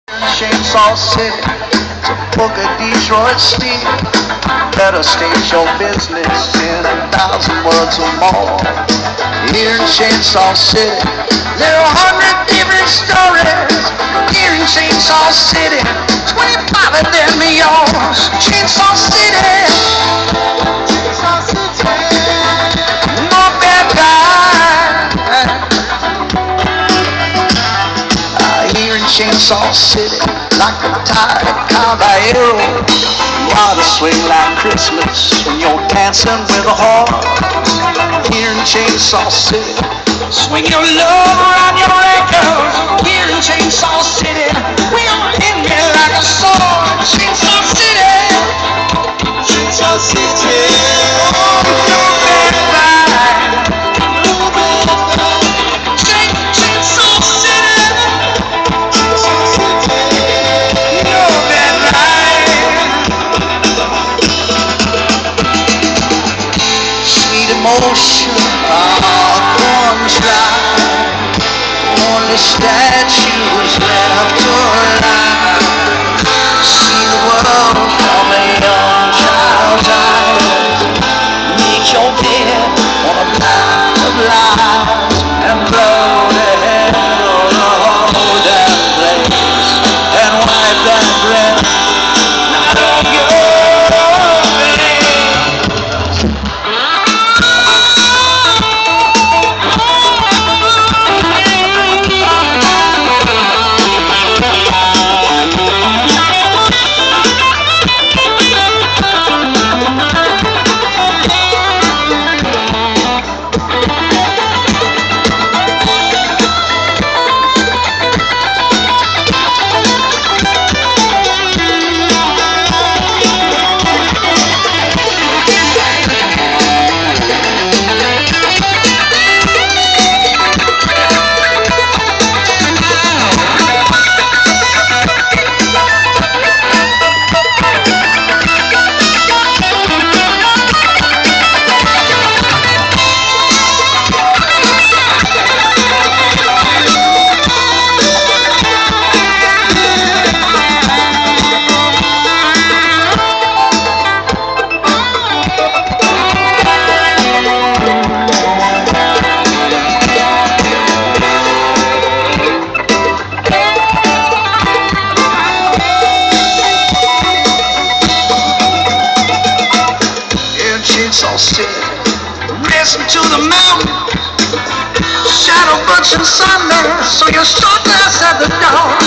Chainsaw City to book a Detroit steel. Better state your business in 1,000 words or more. Here in Chainsaw City, there are 100 different stories. Here in Chainsaw City, 25 of them are yours. Chainsaw City, Chainsaw City, no bad guy. Here in Chainsaw City, like a tired caballero, you ought to swing like Christmas when you're dancing with a whore. Here in Chainsaw City, swing your love around your ankles. Here in Chainsaw City, we are in there like a sword. Chainsaw City, Chainsaw City, oh, no bad vibe. Chainsaw City, no bad vibe. Sweet emotion, guns dry. Only statues left alive. See the world from a young child's eyes. Make your bed on a line of lies and blow the hell on the whole damn place and wipe that breath out of your Chainsaw City, listen to the mountain, shadow bunch and thunder, so you're so glass at the door.